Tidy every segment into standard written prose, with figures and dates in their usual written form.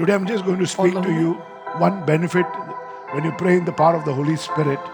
Today I'm just going to और speak लहू to में you one benefit when you pray in the power of the Holy Spirit.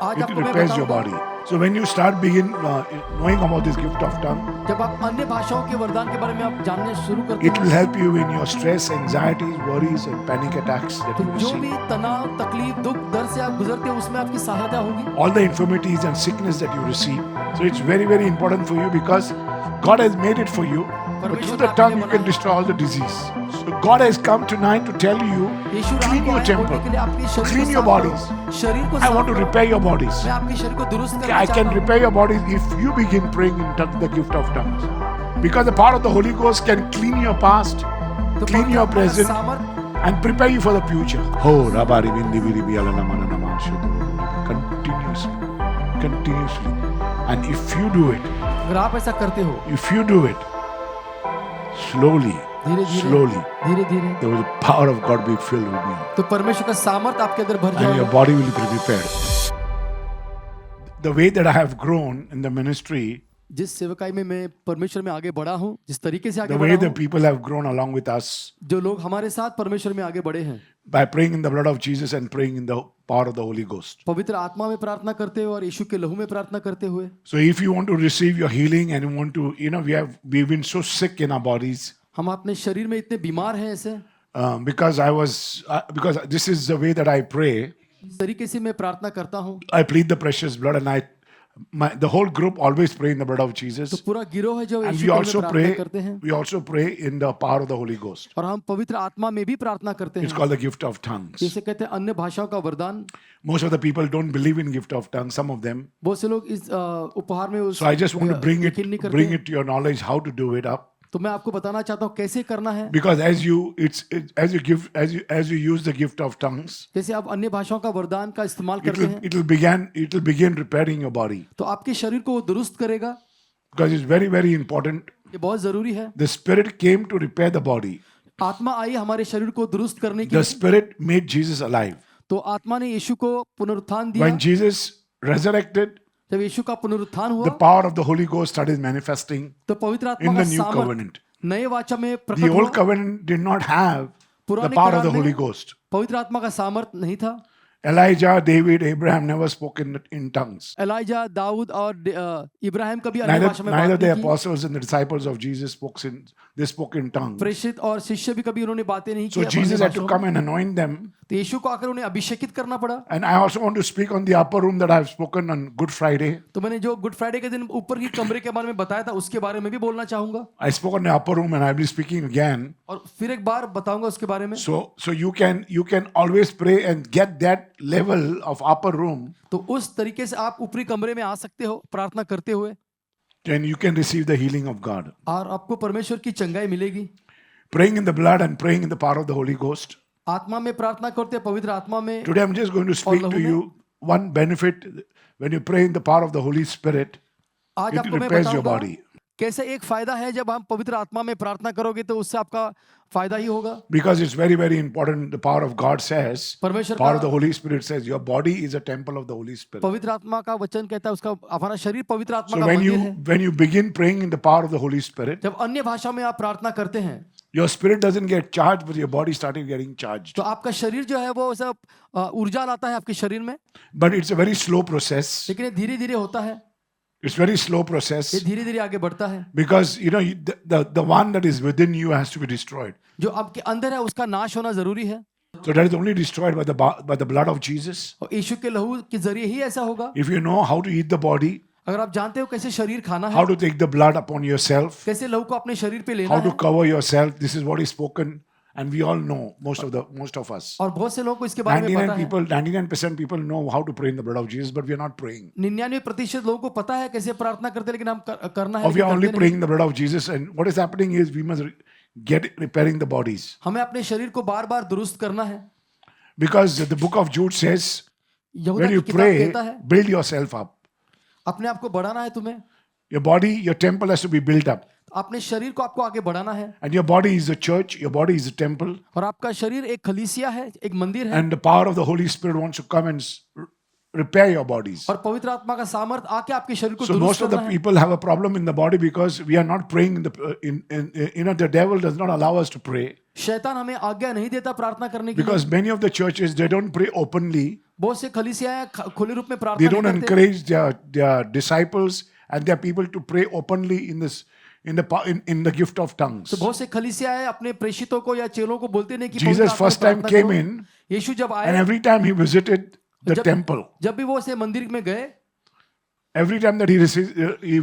आज It आपको मैं repairs your बताऊंगा body. So when you start knowing about this gift of tongue, जब आप अन्य भाषाओं के वरदान के बारे में आप जानने शुरू करते it will हैं help you in your stress, anxieties, worries, and panic attacks that तो you जो भी receive. तनाव तकलीफ दुख दर्द से आप गुजरते हैं उसमें आपकी सहायता होगी All the infirmities and sickness that you receive. So it's very, very important for you because God has made it for you. But through the tongue, you can destroy all the disease. So God has come tonight to tell you, यीशु रात clean को your आए temple, बोलने के लिए आपके शरीर clean को your साफ bodies. करो शरीर को I साफ want to करो repair your bodies. मैं आपके शरीर को दुरुस्त करना I चाहता can हूँ repair your bodies if you begin praying in the gift of tongues. Because the power of the Holy Ghost can clean your past, तो clean your पवित्र आत्मा का present, सामर्थ and prepare you for the future. Oh, Rabari Vindi Viri Biala Namana Naman Shuddha. Continuously. And if you do it, अगर आप ऐसा करते हो if you do it, slowly, धीरे धीरे slowly, धीरे धीरे the power of God will be filled with you. तो परमेश्वर का सामर्थ आपके अंदर भर And your जाएगा body will be prepared. The way that I have grown in the ministry, जिस सेवकाई में मैं परमेश्वर में आगे बढ़ा हूँ जिस तरीके से आगे the बढ़ा way the हूँ people have grown along with us, जो लोग हमारे साथ परमेश्वर में आगे बढ़े हैं by praying in the blood of Jesus and praying in the power of the Holy Ghost. पवित्र आत्मा में प्रार्थना करते हुए और यीशु के लहू में प्रार्थना करते हुए So if you want to receive your healing and you want to, we've been so sick in our bodies हम अपने शरीर में इतने बीमार हैं ऐसे because this is the way that I pray. इस तरीके से मैं प्रार्थना करता हूँ I plead the precious blood and the whole group always pray in the blood of तो Jesus. पूरा गिरोह है जो And यीशु we के also में प्रार्थना pray. करते हैं We also pray in the power of the Holy Ghost. और हम पवित्र आत्मा में भी प्रार्थना करते It's हैं called the gift of tongues. जिसे कहते हैं अन्य भाषाओं का वरदान Most of the people don't believe in gift of tongues. Some of them. बहुत से लोग इस उपहार में उस So I just want to bring यकीन नहीं bring करते it to your knowledge how to do it up. तो मैं आपको बताना चाहता हूँ कैसे करना है Because as you use the gift of tongues, जैसे आप अन्य भाषाओं का वरदान का इस्तेमाल it करते will हैं it will begin repairing your body. तो आपके शरीर को वो दुरुस्त करेगा Because it's very, very important. ये बहुत जरूरी है The Spirit came to repair the body. आत्मा आई हमारे शरीर को दुरुस्त करने के The लिए Spirit made Jesus alive. तो आत्मा ने यीशु को पुनरुत्थान दिया When Jesus resurrected, जब यीशु का पुनरुत्थान the हुआ power of the Holy Ghost started manifesting तो पवित्र आत्मा in का the new सामर्थ covenant. नए वाचा में The प्रकट old हुआ covenant did not have the पुराने power of the करार Holy में Ghost. पवित्र आत्मा का सामर्थ नहीं था Elijah, David, Abraham never spoke in tongues. Elijah दाऊद और इब्राहिम कभी अन्य Neither, भाषा में neither बात the नहीं की apostles and the disciples of Jesus spoke in tongues. प्रेषित और शिष्य भी कभी उन्होंने बातें नहीं So की Jesus अन्य had to भाषाओं come में। and anoint them. तो यीशु को आकर उन्हें अभिषेकित करना पड़ा And I also want to speak on the upper room that I have spoken on Good Friday. तो मैंने जो गुड फ्राइडे के दिन ऊपर की कमरे के बारे में बताया था उसके बारे में भी बोलना चाहूंगा I spoke on the upper room and I'll be speaking again. और फिर एक बार बताऊंगा उसके बारे में So you can always pray and get that level of upper room, तो उस तरीके से आप ऊपरी कमरे में आ सकते हो प्रार्थना करते हुए then you can receive the healing of God. और आपको परमेश्वर की चंगाई मिलेगी Praying in the blood and praying in the power of the Holy Ghost. आत्मा में प्रार्थना करते हैं पवित्र आत्मा में Today I'm just going to speak to you one benefit when you pray in the power of the Holy Spirit. आज It आपको मैं repairs your बताऊंगा body. कैसे एक फायदा है जब हम पवित्र आत्मा में प्रार्थना करोगे तो उससे आपका फायदा ही होगा Because it's very, very important. The power of God says, परमेश्वर power of the का Holy Spirit says, your body is a temple of the Holy Spirit. पवित्र आत्मा का वचन कहता है उसका हमारा शरीर पवित्र आत्मा So का मंदिर है when you begin praying in the power of the Holy Spirit, जब अन्य भाषा में आप प्रार्थना करते हैं your spirit doesn't get charged, but your body started getting charged. तो आपका शरीर जो है वो सब ऊर्जा लाता है आपके शरीर में But it's a very slow process. लेकिन ये धीरे धीरे होता है It's very slow ये process धीरे धीरे आगे बढ़ता है because the one that is within you has to be destroyed. जो आपके अंदर है उसका नाश होना जरूरी है So that is only destroyed by the blood of Jesus. और यीशु के लहू के जरिए ही ऐसा होगा If you know how to eat the body, अगर आप जानते हो कैसे शरीर खाना है how to take the blood upon yourself, कैसे लहू को अपने शरीर पे लेना how to है cover yourself, this is what is spoken, and we all know most of us. और बहुत से लोगों को इसके बारे में पता है 99% people know how to pray in the blood of Jesus, but we are not praying. 99% लोगों को पता है कैसे प्रार्थना करते हैं, लेकिन हम करना है Or we लेकिन are only करते नहीं। praying in the blood of Jesus, and what is happening is we must get repairing the bodies. हमें अपने शरीर को बार बार दुरुस्त करना है Because the book of Jude says, यहूदा when की you किताब pray, कहता है build yourself up. अपने आप को बढ़ाना है तुम्हें Your body, your temple has to be built up. अपने शरीर को आपको आगे बढ़ाना है And your body is the church, your body is the temple, और आपका शरीर एक खलीसिया है एक मंदिर है and the power of the Holy Spirit wants to come and repair your bodies. और पवित्र आत्मा का सामर्थ आके आपके शरीर को So most दुरुस्त of the करना है। people have a problem in the body because we are not praying the devil does not allow us to pray शैतान हमें आज्ञा नहीं देता प्रार्थना करने के लिए। because many of the churches they don't pray openly. बहुत से कलीसियाएं खुले रूप में They प्रार्थना don't नहीं करते। encourage their disciples and their people to pray openly in the gift of tongues. तो बहुत से कलीसियाएं अपने प्रेषितों को या चेलों को बोलते नहीं कि Jesus पवित्र आत्मा first में time प्रार्थना came करो। in यीशु जब and आए, every time he visited the temple, जब भी वो ऐसे मंदिर में गए, every time that he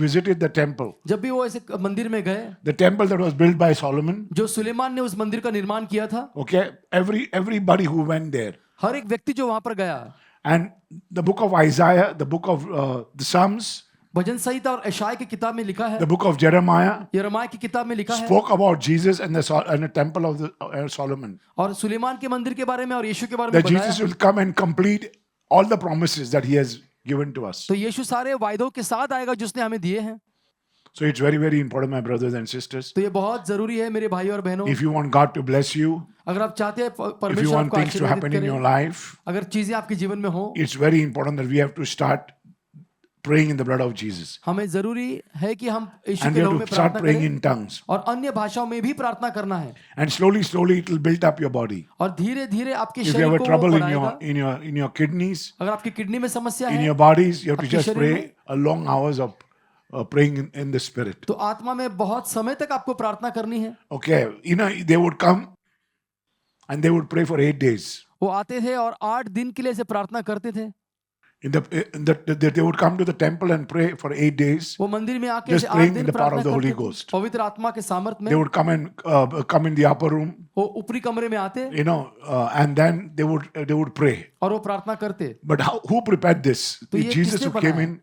visited the temple, जब भी वो ऐसे मंदिर में गए, the temple that was built by Solomon, जो सुलेमान ने उस मंदिर का निर्माण किया था, okay, everybody who went there, हर एक व्यक्ति जो वहां पर गया, and the book of Isaiah, the book of the Psalms, भजन संहिता और यशायाह की किताब में लिखा है, the book of Jeremiah यिर्मयाह की किताब में लिखा है, spoke about Jesus and the temple of the Solomon. और सुलेमान के मंदिर के बारे में और यीशु के बारे में That Jesus बताया। will come and complete all the promises that he has given to us. तो यीशु सारे वायदों के साथ आएगा जो उसने हमें दिए हैं। So it's very, very important, my brothers and sisters. तो ये बहुत जरूरी है मेरे भाई और बहनों। If you want God to bless you, अगर आप चाहते हैं if you परमेश्वर want आपको things to happen आशीर्वादित in your करे, life, अगर चीजें आपके जीवन में हो, it's very important that we have to start praying in the blood of Jesus. हमें जरूरी है कि हम यीशु And के we नाम have में to start प्रार्थना praying करें in tongues. और अन्य भाषाओं में भी प्रार्थना करना है। And slowly, slowly it will build up your body. और धीरे धीरे आपके If you शरीर have a को वो trouble बढ़ाएगा। in your kidneys, अगर आपकी किडनी में समस्या in है, your bodies, you have to आपके just शरीर pray में, a long hours of praying in the spirit. तो आत्मा में बहुत समय तक आपको प्रार्थना करनी है। Okay, they would come and they would pray for 8 days. वो आते थे और 8 दिन के लिए ऐसे प्रार्थना करते थे। They would come to the temple and pray for 8 days. वो मंदिर में आके Just ऐसे 8 praying in दिन the power प्रार्थना of the Holy करते थे, Ghost. पवित्र आत्मा के सामर्थ में। They would come in the upper room, वो ऊपरी कमरे में आते and then they would pray. और वो प्रार्थना करते। But who prepared this? तो ये Jesus किसने who came बनाया? in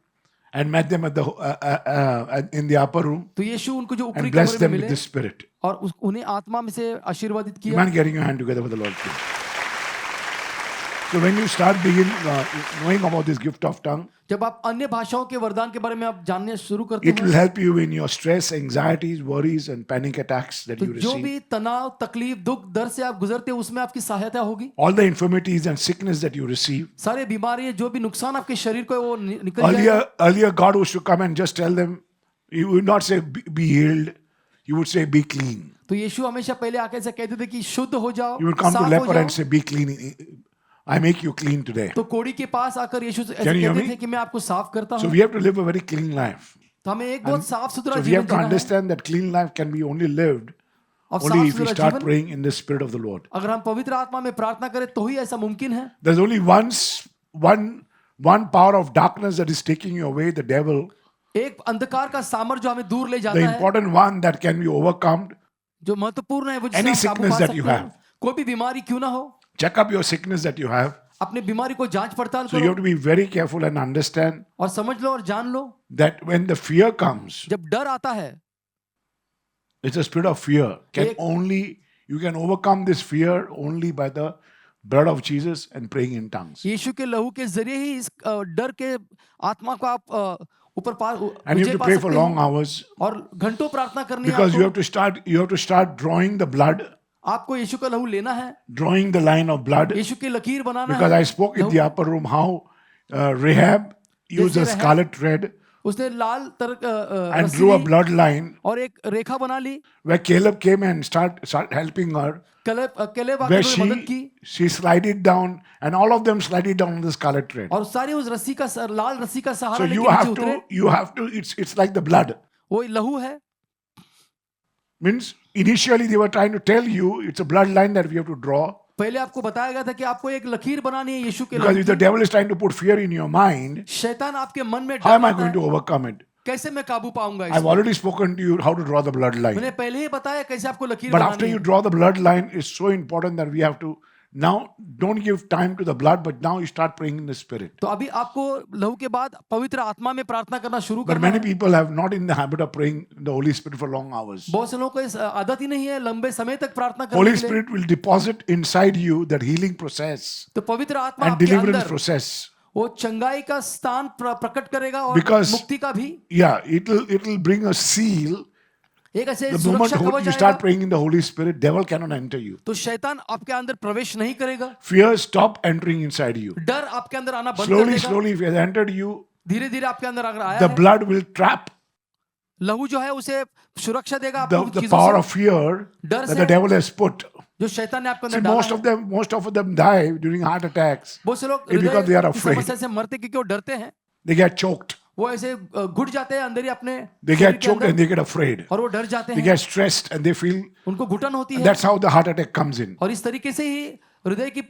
and met them in the upper room तो यीशु उनको जो ऊपरी and blessed कमरे them में with मिले the Spirit. और उन्हें आत्मा में से आशीर्वादित You किया। mind getting your hand together for the Lord, please? So when you start knowing about this gift of tongue, जब आप अन्य भाषाओं के वरदान के बारे में आप जानने शुरू करते it will हैं, help you in your stress, anxieties, worries, and panic attacks that तो you जो receive. भी तनाव, तकलीफ, दुख, दर्द से आप गुजरते हैं उसमें आपकी सहायता होगी। All the infirmities and sickness that you receive. सारे बीमारी, जो भी नुकसान आपके शरीर को है, वो निकल जाएगा। Earlier, God used to come and just tell them, He would not say be healed, He would say be clean. तो यीशु हमेशा पहले आके ऐसा कहते थे कि शुद्ध हो जाओ, He would come to साफ हो leper and जाओ। say, be clean. I make you clean today. तो कोड़ी के पास आकर यीशु ऐसे Can you hear कहते me? थे कि मैं आपको साफ करता So हूँ। we have to live a very clean life. तो हमें एक बहुत साफ सुथरा So we जीवन have to जीना है। understand that clean life can be only lived और only साफ if we सुथरा start जीवन praying in the Spirit of the Lord. अगर हम पवित्र आत्मा में प्रार्थना करें तो ही ऐसा मुमकिन है। There's only one power of darkness that is taking you away, the devil. एक अंधकार का सामर्थ जो हमें दूर ले The जाता है, important one that can be overcome. जो महत्वपूर्ण है वो Any जिससे हम काबू sickness पा that सकते you हैं। have. कोई भी बीमारी क्यों ना हो, Check up your sickness that you have. अपनी बीमारी को जांच पड़ताल So you करो have to be very careful and understand और समझ लो और जान लो। that when the fear comes, जब डर आता है, it's a spirit of fear. एक- You can overcome this fear only by the blood of Jesus and praying in tongues. यीशु के लहू के जरिए ही इस डर के आत्मा को आप ऊपर पार And you Vijay have to पा pray for सकते long हो। hours और घंटों प्रार्थना करनी है because you have आपको। to start drawing the blood, आपको यीशु का लहू लेना है, drawing the line of blood. यीशु की लकीर बनाना Because है। I spoke in the upper room how Rahab used a Rahab- scarlet thread उसने लाल and रस्सी drew a ली bloodline और एक रेखा बना ली। where Caleb came and start helping her. कलेब आके Where उन्होंने मदद की she slided down and all of them slided down the scarlet thread. और सारे उस रस्सी का लाल रस्सी का So सहारा लेके you नीचे have उतरे। it's like the blood. वो लहू है। Means initially they were trying to tell you it's a bloodline that we have to draw. पहले आपको बताया गया था कि आपको एक लकीर बनानी है यीशु के Because लहू if the की। devil is trying to put fear in your mind, शैतान आपके मन में how am I डालता going है, to overcome it? कैसे मैं काबू पाऊंगा I've इसमें? already spoken to you how to draw the bloodline. मैंने पहले ही बताया कैसे आपको लकीर But बनानी after है। you draw the bloodline, it's so important that we have to now don't give time to the blood, but now you start praying in the spirit. तो अभी आपको लहू के बाद पवित्र आत्मा में प्रार्थना करना शुरू But करना many है। people have not in the habit of praying in the Holy Spirit for long hours. बहुत से लोगों को इस आदत ही नहीं है लंबे समय तक प्रार्थना करने Holy के लिए। Spirit will deposit inside you that healing process तो पवित्र आत्मा and आपके deliverance अंदर process. वो चंगाई का स्थान प्रकट करेगा और Because- मुक्ति का भी। Yeah, it will bring a seal एक ऐसे The moment सुरक्षा कवच you आएगा start praying in the Holy Spirit, devil cannot enter you. तो शैतान आपके अंदर प्रवेश नहीं करेगा, Fear stop entering inside you. डर आपके अंदर आना बंद कर Slowly, देगा। slowly, if it has entered you, धीरे धीरे आपके अंदर अगर आया the है, blood will trap लहू जो है उसे सुरक्षा देगा आपको the चीजों power से, of fear डर that से the devil has put. जो शैतान ने आपके See, अंदर डाला most of them die during heart attacks. बहुत से लोग It's because they are हृदय की afraid. समस्या से मरते क्योंकि वो डरते हैं, They get choked. वो ऐसे घुट जाते हैं अंदर ही अपने They शरीर get के choked अंदर, and they get afraid. और वो डर जाते They हैं, get stressed and they feel उनको घुटन होती है, that's how the heart attack comes in. और इस तरीके से ही हृदय की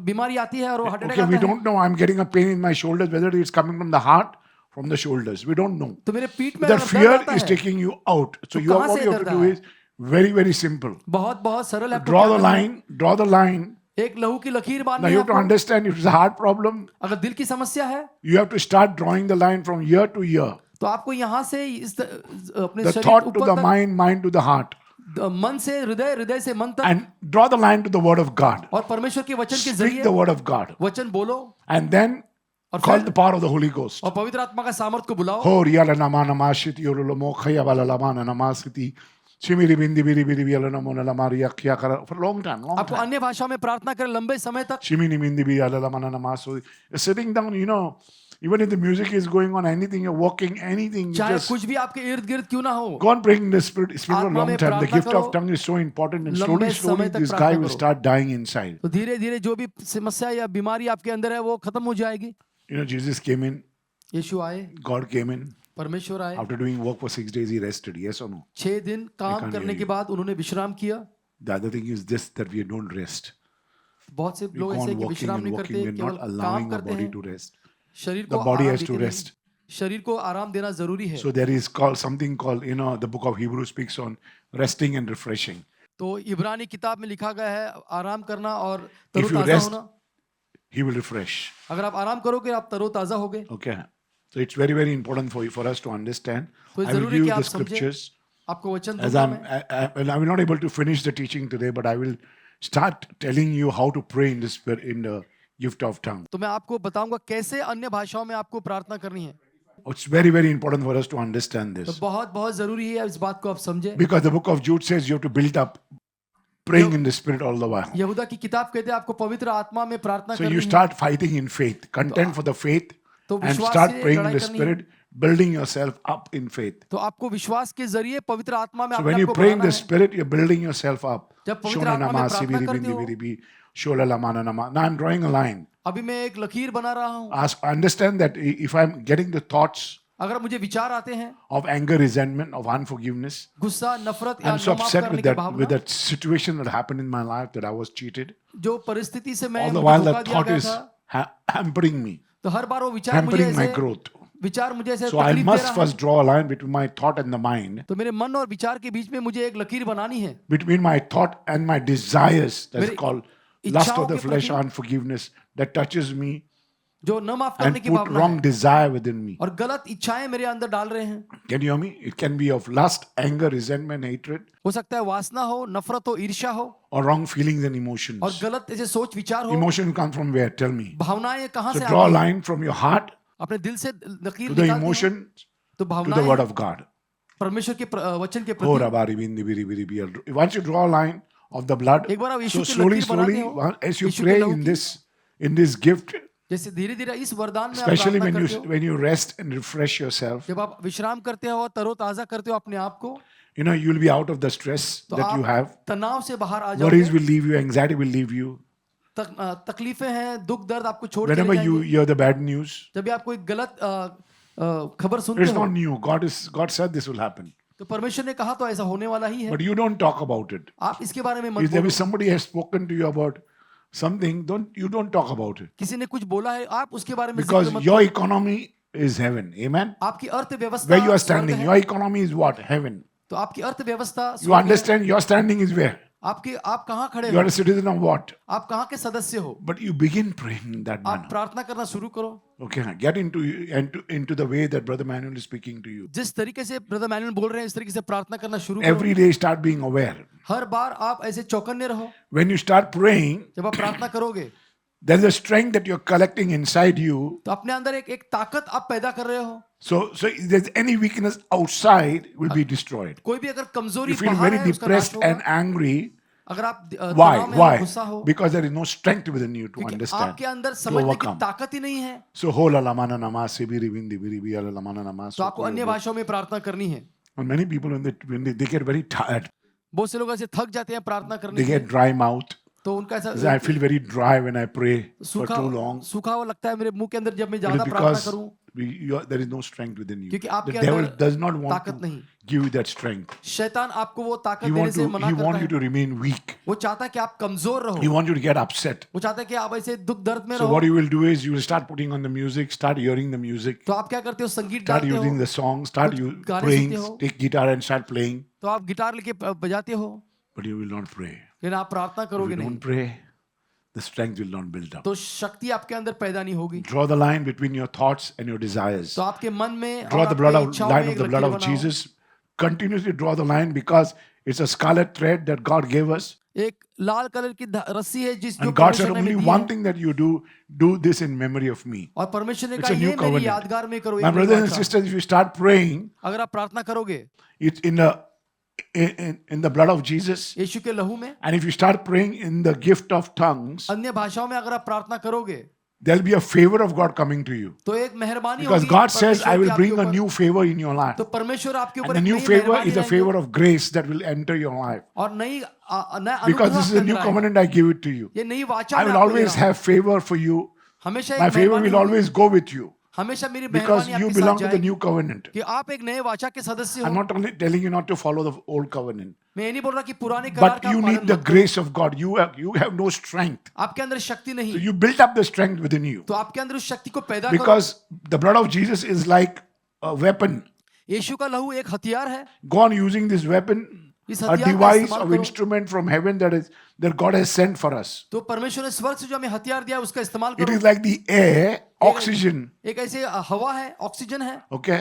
बीमारी आती है और वो हार्ट अटैक Okay, we आता है। don't know. I'm getting a pain in my shoulders, whether it's coming from the heart, from the shoulders. We don't know. तो मेरे पीठ में That अगर fear दर्द आता is है, taking you out. So तो you कहाँ what से you have to दर्द do uh is very, very simple. बहुत बहुत सरल है, आपको Draw क्या the करना है? line, draw the line. एक लहू की लकीर Now बांधनी you है have to आपको। understand if it's a heart problem, अगर दिल की समस्या है you have to start drawing the line from year to year. तो आपको यहाँ से अपने The शरीर thought to ऊपर the तक, mind, mind to the heart. मन से हृदय, हृदय से मन तक, And draw the line to the word of God. और परमेश्वर के वचन के Speak जरिए the word of God. वचन बोलो, And then और call फिर the power of the Holy Ghost. और पवित्र आत्मा का सामर्थ को बुलाओ। Ho riala nama namashiti yorolo mokhaya bala lamana namasiti. Chimiri bindi biri biri biala namona lamari yakya kara for a long time. आपको अन्य भाषा में प्रार्थना करें लंबे समय तक। Chimini bindi biala lamana namaso. You're sitting down, even if the music is going on, anything, you're walking, anything, you चाहे just कुछ भी आपके इर्द गिर्द क्यों ना हो, go on praying in the spirit for a आत्मा long में time. The प्रार्थना gift of करो, tongue is so important, and लंबे slowly समय तक this guy प्रार्थना will करो। start dying inside. तो धीरे धीरे जो भी समस्या या बीमारी आपके अंदर है वो खत्म हो जाएगी। Jesus came in, यीशु आए, God came in. परमेश्वर आए, After doing work for 6 days, he rested. Yes or no? 6 दिन काम can't करने hear के you. बाद उन्होंने विश्राम किया। The other thing is this, that we don't rest. बहुत से We लोग go ऐसे on कि walking विश्राम and नहीं walking, करते, we're केवल not काम allowing our करते body हैं। to rest. शरीर The को body आराम has देते to नहीं। rest. शरीर को आराम देना जरूरी है। So there is something called, the book of Hebrews speaks on resting and refreshing. तो इब्रानी किताब में लिखा गया है आराम करना और If you तरोताजा rest, होना। he will refresh. अगर आप आराम करोगे आप तरोताजा होगे। Okay. So it's very, very important for us to understand. तो I will जरूरी give कि you आप the समझे। scriptures. आपको वचन As दूंगा I'm, मैं। I will not able to finish the teaching today, but I will start telling you how to pray in the spirit, in the gift of tongue. तो मैं आपको बताऊंगा कैसे अन्य भाषाओं में आपको प्रार्थना करनी है। It's very, very important for us to understand तो this. बहुत बहुत जरूरी है इस बात को आप समझे। Because the book of Jude says you have to build up praying in the spirit all the while. यहूदा की किताब कहते हैं आपको पवित्र आत्मा में प्रार्थना So करनी you है। start fighting in faith, contend for the faith, तो and विश्वास start से praying in लड़ाई the करनी है। spirit, building yourself up in faith. तो आपको विश्वास के जरिए पवित्र आत्मा में So अपने when आप you को pray in बढ़ाना the है। spirit, you're building yourself up. जब पवित्र Shona आत्मा में nama, प्रार्थना sibiri करते bindi हो, biri bi, shola lamana nama. Now I'm drawing a line. अभी मैं एक लकीर बना रहा हूँ। Understand that if I'm getting the thoughts अगर मुझे विचार आते हैं of anger, resentment, of unforgiveness, गुस्सा, नफरत या I'm so न माफ upset करने with की that Bhavna, situation that happened in my life, that I was cheated. जो परिस्थिति से मैं All the मुझे while धोखा that दिया thought गया is था, hampering me, तो हर बार वो विचार मुझे hampering my ऐसे growth. विचार मुझे ऐसे So I तकलीफ दे must रहा है। first draw a line between my thought and the mind, तो मेरे मन और विचार के बीच में मुझे एक लकीर बनानी है। between my thought and my desires, that's मेरी called lust इच्छाओं of the के flesh, प्रति, unforgiveness, that touches me जो न माफ करने and की put भावना wrong है desire within me. और गलत इच्छाएं मेरे अंदर डाल रहे हैं। Can you hear me? It can be of lust, anger, resentment, hatred, हो सकता है वासना हो, नफरत हो, ईर्ष्या हो or wrong feelings and और emotions. गलत ऐसे सोच विचार हो। Emotion come from where? Tell me. भावनाएं कहाँ So से draw a आती हैं? line from your heart अपने दिल से लकीर to the निकालती हैं। emotion तो to the भावनाएं word of God. परमेश्वर के वचन के Oh, प्रति। rabari bindi biri biri biri. Once you draw a line of the blood, एक बार आप यीशु so की slowly, लकीर बनाते slowly, हो, as you यीशु के pray लहू in की, this gift, जैसे धीरे धीरे इस वरदान में आप especially प्रार्थना when करते हो, you rest and refresh yourself, जब आप विश्राम करते हो और तरोताजा करते हो अपने आप को, you'll be out of the stress तो that you आप have. तनाव से बाहर आ Worries जाओगे। will leave you, anxiety will leave you. तकलीफें हैं, दुख दर्द आपको छोड़ के Whenever ले you जाएंगे। hear the bad news, जब भी आप कोई गलत खबर सुनते it's हो, not new. God said this will happen. तो परमेश्वर ने कहा तो ऐसा होने वाला ही है। But you don't talk about it. आप इसके बारे में मत If there बोलो। is somebody has spoken to you about something, you don't talk about it. किसी ने कुछ बोला है, आप उसके बारे में Because जिक्र मत your करो। economy is heaven. Amen. आपकी अर्थव्यवस्था Where you are स्वर्ग standing, है। your economy is what? Heaven. तो आपकी अर्थव्यवस्था You स्वर्ग है। understand your standing is where? आप कहाँ खड़े You हो? are a citizen of what? आप कहाँ के सदस्य हो? But you begin praying in that आप manner. प्रार्थना करना शुरू करो। Okay, now get into the way that Brother Manuel is speaking to you. जिस तरीके से ब्रदर मैनुअल बोल रहे हैं इस तरीके से प्रार्थना करना शुरू करो। Every day start being aware. हर बार आप ऐसे चौकन्ने रहो। When you start praying, जब आप प्रार्थना करोगे there's a strength that you're collecting inside you तो अपने अंदर एक ताकत आप पैदा कर रहे हो। So if there's any weakness outside, will be destroyed. कोई भी अगर कमजोरी You feel बाहर very है उसका नाश depressed होगा। and angry. अगर आप Why? तनाव में Why? हो, गुस्सा हो, Because there is no strength within you to क्योंकि understand, आपके अंदर to समझने की overcome. ताकत ही नहीं है। So hola lamana nama sibiri bindi biri ala lamana nama. तो आपको अन्य भाषाओं में प्रार्थना करनी है। And many people when they get very tired, बहुत से लोग ऐसे थक जाते हैं प्रार्थना करने they से, get dry mouth. तो उनका They say, I ऐसा feel very dry when I pray for सूखा too long. सूखा हुआ लगता है मेरे मुंह के अंदर जब मैं It is ज्यादा प्रार्थना because करूं, there is no strength within you. क्योंकि The आपके devil अंदर does not want ताकत to नहीं। give you that strength. शैतान आपको वो ताकत He देने wants से to. मना He करता wants you है। to remain weak. वो चाहता है कि आप कमजोर रहो, He wants you to get upset. वो चाहता है कि आप ऐसे दुख दर्द में So रहो। what you will do is you will start putting on the music, start hearing the music, तो आप क्या करते हो, संगीत start डालते using हो, the song, start you गाने praying, सुनते हो। take guitar and start playing, तो आप गिटार लेके बजाते हो, but you will not pray. लेकिन आप प्रार्थना If करोगे you नहीं, don't pray, the strength will not build up. तो शक्ति आपके अंदर पैदा नहीं होगी। Draw the line between your thoughts and your desires. तो आपके मन में Draw और the blood आपकी of इच्छाओं line में of एक the blood लकीर of बनाओ। Jesus. Continuously draw the line because it's a scarlet thread that God gave us. एक लाल कलर की रस्सी है जिस जो And God said परमेश्वर ने only हमें दी one है, thing that you do this in memory of me. और परमेश्वर ने It's कहा a new ये मेरी covenant. यादगार में करो। My एक brothers and वाचा। sisters, if you start praying, अगर आप प्रार्थना करोगे it's in the blood of Jesus. यीशु के लहू में, And if you start praying in the gift of tongues, अन्य भाषाओं में अगर आप प्रार्थना करोगे there'll be a favor of God coming to you. तो एक मेहरबानी Because होगी God says, I परमेश्वर की will आपके bring a ऊपर। new favor in your life. तो परमेश्वर आपके And ऊपर the एक new नई favor मेहरबानी is a लाएंगे favor of grace that will enter your life. और नई नया Because अनुग्रह this is a आपके new अंदर आएगा। covenant I give it to you. ये नई वाचा I मैं will आपको दे always रहा हूं। have favor for you. हमेशा My एक favor मेहरबानी will होगी, always go with you. हमेशा मेरी Because मेहरबानी you आपके belong साथ to the जाएगी new covenant. कि आप एक नए वाचा के सदस्य I'm हो। not only telling you not to follow the old covenant, मैं ये नहीं बोल रहा कि पुराने करार but का you आप need पालन the मत करो। grace of God. You have no strength. आपके अंदर शक्ति So नहीं, you built up the strength within you. तो आपके अंदर उस शक्ति को पैदा करो। Because the blood of Jesus is like a weapon. यीशु का लहू एक हथियार है, Go on using this weapon, इस a हथियार का device इस्तेमाल of करो। instrument from heaven that God has sent for us. तो परमेश्वर ने स्वर्ग से जो हमें हथियार दिया उसका इस्तेमाल It करो। is like the air, oxygen. एक ऐसे हवा है, ऑक्सीजन है, Okay,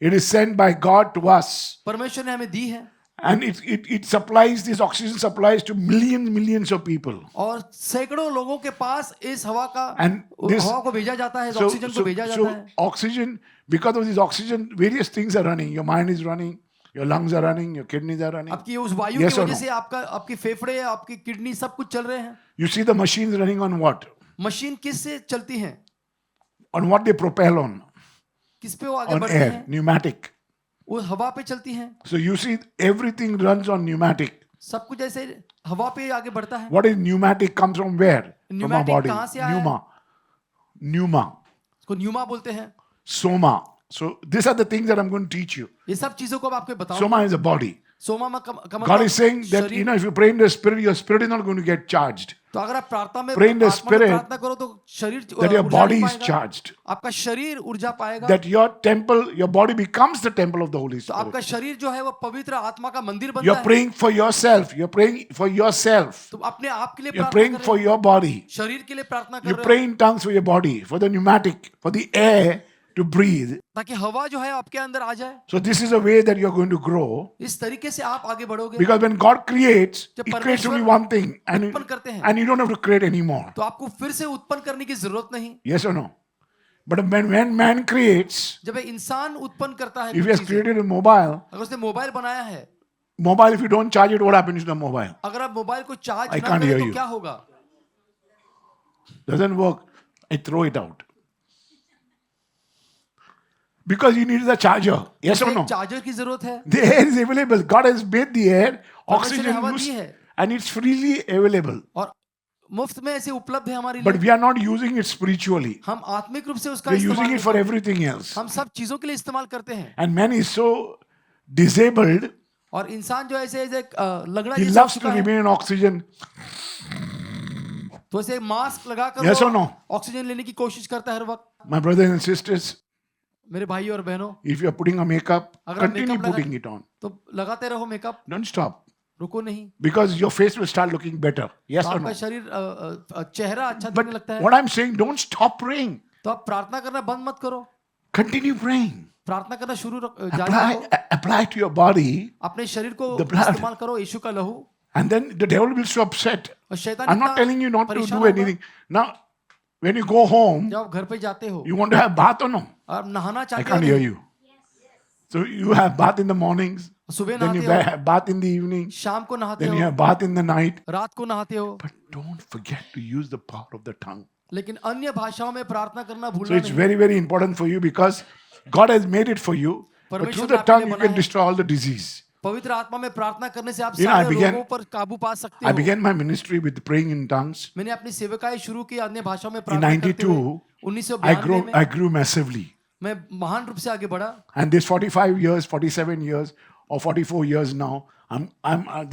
it is sent by God to us, परमेश्वर ने हमें दी है and it supplies this oxygen supplies to millions of people. और सैकड़ों लोगों के पास इस हवा का And this- हवा को भेजा जाता है, इस So, ऑक्सीजन को भेजा जाता है। oxygen, because of this oxygen, various things are running. Your mind is running, your lungs are running, your kidneys are running. आपकी उस वायु Yes की or वजह no? से आपके फेफड़े, आपकी किडनी सब कुछ चल रहे हैं। You see the machines running on what? Machine किस से चलती हैं? On what they propel on? किस पे वो आगे On बढ़ती air, हैं? pneumatic. वो हवा पे चलती हैं। So you see everything runs on pneumatic. सब कुछ ऐसे हवा पे आगे बढ़ता है। What is pneumatic comes from where? From our Pneumatic body. कहाँ से आया है? Pneuma. इसको न्यूमा बोलते हैं। Soma. So these are the things that I'm going to teach you. ये सब चीजों को अब आपको बताऊं। Soma is a body. Soma में God is saying that if you pray in the spirit, your spirit is not going to get charged. तो अगर आप प्रार्थना में Pray in the आत्मा में spirit प्रार्थना करो तो शरीर That your ऊर्जा body नहीं is पाएगा। charged. आपका शरीर ऊर्जा पाएगा। That your body becomes the temple of the Holy तो Spirit. आपका शरीर जो है वो पवित्र आत्मा का मंदिर बनता You're है। praying for yourself. You're praying for yourself. तो अपने आप के लिए You're प्रार्थना praying कर for रहे your body. हो। शरीर के लिए प्रार्थना कर You रहे pray हो in tongues for your body, for the pneumatic, for the air to breathe. ताकि हवा जो है आपके अंदर आ जाए। So this is a way that you're going to grow. इस तरीके से आप आगे बढ़ोगे। Because when God creates, जब He creates only परमेश्वर one thing, उत्पन्न करते हैं। and you don't have to create anymore. तो आपको फिर से उत्पन्न करने की जरूरत नहीं। Yes or no? But when man creates, जब एक इंसान उत्पन्न करता है if he कुछ has चीजें, created a mobile, अगर उसने मोबाइल बनाया है, if you don't charge it, what happens to the mobile? अगर आप मोबाइल को चार्ज I ना can't करें hear तो you. क्या होगा? Doesn't work. I throw it out. Because you need the charger. Yes or एक no? चार्जर की जरूरत है। The air is available. God has made the air, परमेश्वर ने oxygen हवा use, दी है and it's freely available. और मुफ्त में ऐसे उपलब्ध है हमारे But लिए। we are not using it spiritually. हम आत्मिक रूप से उसका We're इस्तेमाल using it नहीं for करते। everything else. हम सब चीजों के लिए इस्तेमाल करते हैं And man is so disabled, और इंसान जो ऐसे ऐसे लगड़ा he जैसा loves हो to चुका है, remain in oxygen. तो ऐसे मास्क लगाकर Yes वो or no? ऑक्सीजन लेने की कोशिश करता है हर वक्त। My brothers and sisters, मेरे भाई और बहनों, if you are putting a makeup, अगर आप continue makeup putting it on. तो लगाते रहो मेकअप, Don't stop. रुको नहीं। Because your face will start looking better. Yes तो or आपका no? शरीर चेहरा अच्छा दिखने लगता But है। what I'm saying, don't stop praying. तो आप प्रार्थना करना बंद मत करो, Continue praying. प्रार्थना करना जारी रखो। Apply to your body, अपने शरीर को The blood. इस्तेमाल करो यीशु का लहू। and then the devil will be so upset. और शैतान I'm not इतना telling you not to परेशान do होगा। anything. Now, when you go home, जब आप घर पे जाते हो you want to have bath or no? आप नहाना I चाहते can't hear हो, you. So you have bath in the mornings, सुबह then you नहाते हो, have bath in the evening, शाम को नहाते then you हो, have bath in the night. रात को नहाते हो, But don't forget to use the power of the tongue. लेकिन अन्य भाषाओं में प्रार्थना करना So भूलना it's नहीं। very, very important for you because God has made it for you. But through परमेश्वर the ने आपके tongue, लिए you बना can है। destroy all the disease. पवित्र आत्मा में प्रार्थना करने से आप You know, I सारे began- रोगों पर काबू पा सकते I हो। began my ministry with praying in tongues. मैंने अपनी सेवकाई शुरू की अन्य भाषाओं में In प्रार्थना करते 92, हुए। I 1992 में I grew massively. मैं महान रूप से आगे बढ़ा। And this 45 years, 47 years, or 44 years now,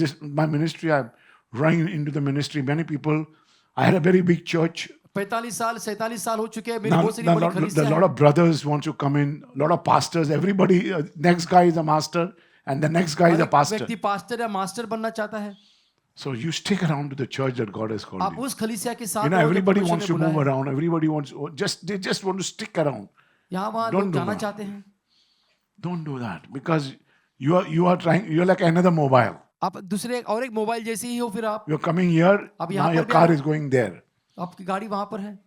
this my ministry. I'm running into the ministry. Many people. I had a very big church. 45 साल 47 साल हो चुके हैं। मेरी Now, बहुत सारी बड़ी a कलीसिया lot है। of brothers want to come in. A lot of pastors. Everybody. Next guy is a master, and the next guy is her a एक pastor. व्यक्ति पास्टर या मास्टर बनना चाहता है। So you stick around to the church that God has called आप you. उस कलीसिया के साथ You know, रहो जो everybody परमेश्वर wants ने to बुलाया move है। around. Everybody wants they just want to stick around. यहाँ वहाँ Don't लोग do जाना that. चाहते हैं। Don't do that because you are trying. You're like another mobile. आप दूसरे और एक मोबाइल जैसे ही हो, फिर आप You're coming here. अब Now यहाँ your पर भी car आप- is going there. आपकी गाड़ी वहां पर है।